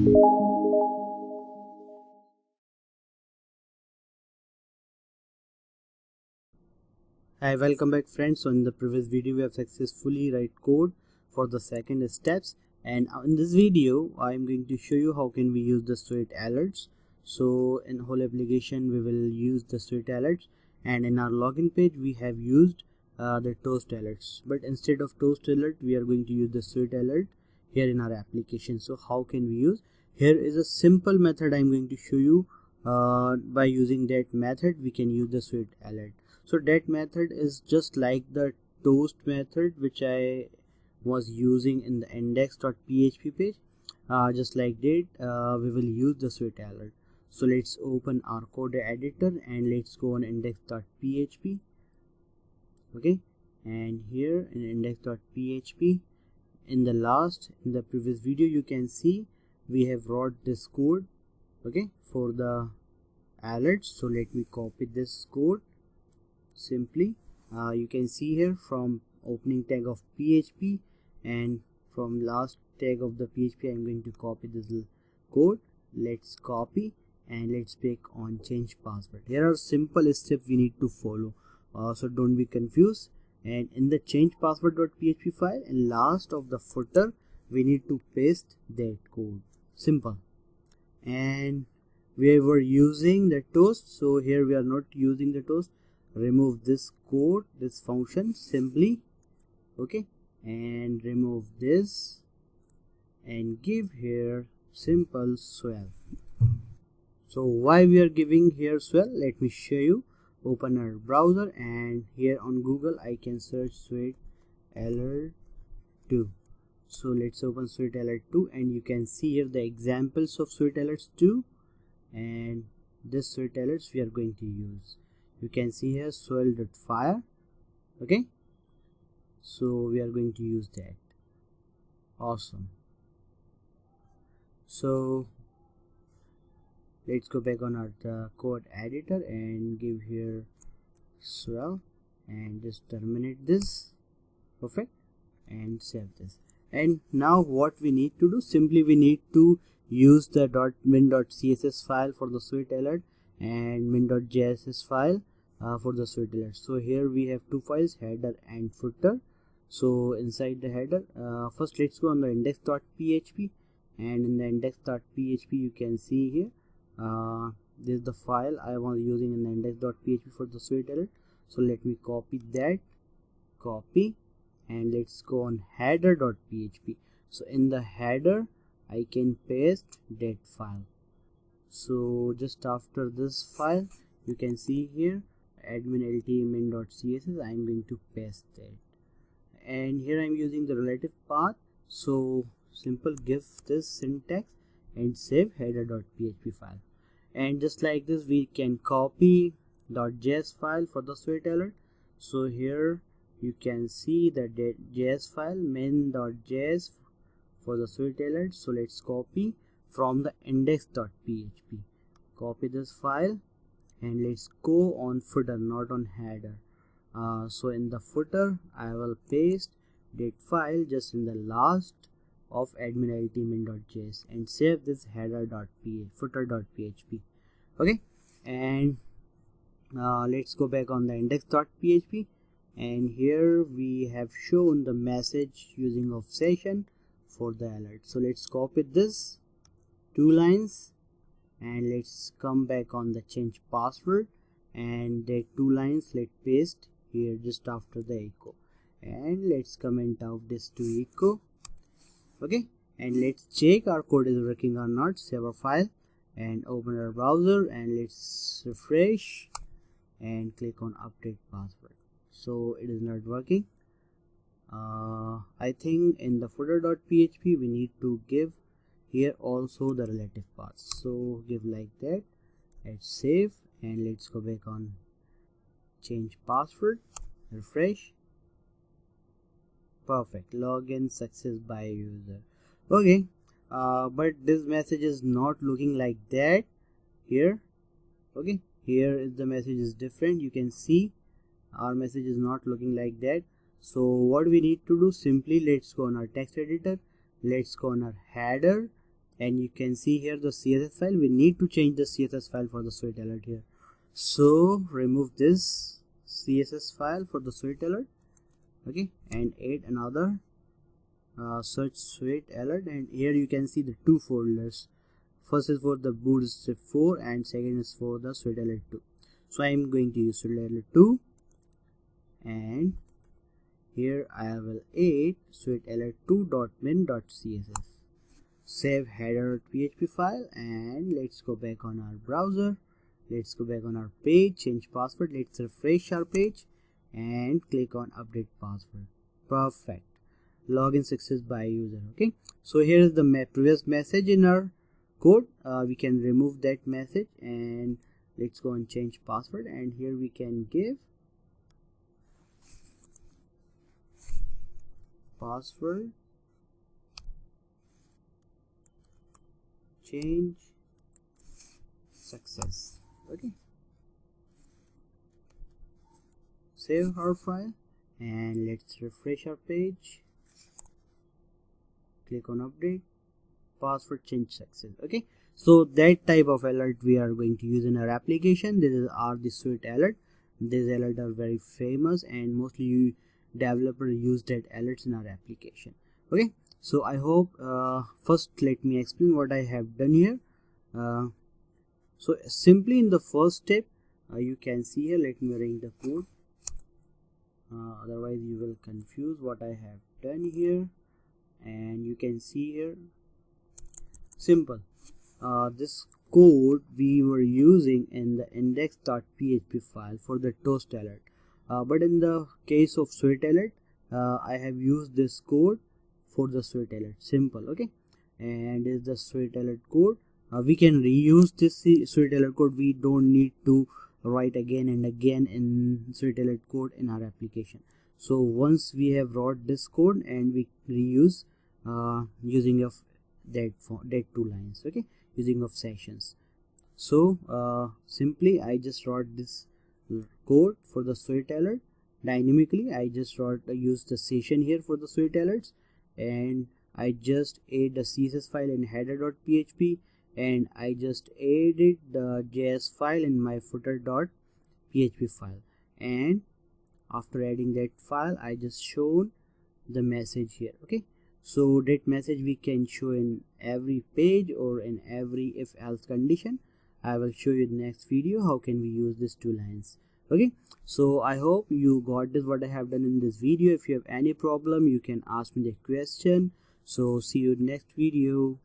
Hi, welcome back friends. So in the previous video we have successfully write code for the second steps, and in this video I am going to show you how can we use the sweet alerts. So in whole application we will use the sweet alerts, and in our login page we have used the toast alerts, but instead of toast alert we are going to use the sweet alert here in our application. So how can we use? Here is a simple method I am going to show you. By using that method we can use the sweet alert. So that method is just like the toast method which I was using in the index.php page. Just like that we will use the sweet alert. So let's open our code editor and let's go on index.php. Okay, and here in index.php, in the previous video you can see we have wrote this code, okay, for the alerts. So let me copy this code. Simply you can see here from opening tag of PHP and from last tag of the PHP I'm going to copy this code. Let's copy and let's click on change password. Here are simple steps we need to follow, so don't be confused. And in the change password.php file, in last of the footer we need to paste that code. Simple. And we were using the toast, so here we are not using the toast. Remove this code, this function simply, okay, and remove this and give here simple swell. So why we are giving here swell, let me show you. Open our browser and here on Google I can search sweet alert 2. So let's open sweet alert 2 and you can see here the examples of sweet alerts 2, and this sweet alerts we are going to use. You can see here swell.fire. okay, so we are going to use that. Awesome. So let's go back on our code editor and give here swell and just terminate this. Perfect. And save this. And now what we need to do, simply we need to use the min.css file for the sweet alert and min.jss file for the sweet alert. So here we have two files, header and footer. So inside the header, first let's go on the index.php, and in the index.php you can see here this is the file I was using in the index.php for the sweet alert. So let me copy that, copy, and let's go on header.php. So in the header I can paste that file. So just after this file you can see here admin min.css, I'm going to paste that, and here I'm using the relative path. So simple give this syntax and save header.php file, and just like this we can copy .js file for the sweet alert. So here you can see the .js file main.js for the sweet alert. So let's copy from the index.php, copy this file and let's go on footer, not on header. So in the footer I will paste that file just in the last of admin min.js and save this header.php, footer.php. okay, and let's go back on the index.php, and here we have shown the message using of session for the alert. So let's copy this 2 lines and let's come back on the change password, and the 2 lines let's paste here just after the echo, and let's comment out this to echo. Okay, and let's check our code is working or not. Save our file and open our browser and let's refresh and click on update password. So it is not working. I think in the footer.php we need to give here also the relative paths. So give like that. Let's save and let's go back on change password, refresh. Perfect, login success by user. Okay, but this message is not looking like that here. Okay, here is the message is different. You can see our message is not looking like that. So what we need to do, simply let's go on our text editor, let's go on our header and you can see here the CSS file. We need to change the CSS file for the sweet alert here. So remove this CSS file for the sweet alert, okay, and add another search sweet alert, and here you can see the two folders. First is for the bootstrap 4 and second is for the sweet alert 2. So I am going to use sweet alert 2, and here I will add sweet alert 2.min.css. Save header.php file, and let's go back on our browser. Let's go back on our page, change password. Let's refresh our page and click on update password. Perfect. Login success by user. Okay, so here is the previous message in our code. We can remove that message, and let's go and change password, and here we can give password change success. Okay, save our file, and let's refresh our page. Click on update, password change success. Okay, so that type of alert we are going to use in our application. These are the sweet alert. These alerts are very famous, and mostly developers use that alerts in our application. Okay, so I hope first let me explain what I have done here. So simply in the first step, you can see here, let me arrange the code, otherwise you will confuse what I have done here. And you can see here, simple, this code we were using in the index.php file for the toast alert, but in the case of sweet alert, I have used this code for the sweet alert. Simple. Okay, and is the sweet alert code. We can reuse this sweet alert code. We don't need to write again and again in sweet alert code in our application. So once we have wrote this code, and we reuse using of that two lines, okay, using of sessions. So simply I just wrote this code for the sweet alert dynamically. I just use the session here for the sweet alerts, and I just add the CSS file in header.php, and I just added the JS file in my footer.php file, and after adding that file I just shown the message here. Okay, so that message we can show in every page or in every if else condition. I will show you in the next video how can we use these two lines. Okay, so I hope you got this what I have done in this video. If you have any problem, you can ask me the question. So see you in next video.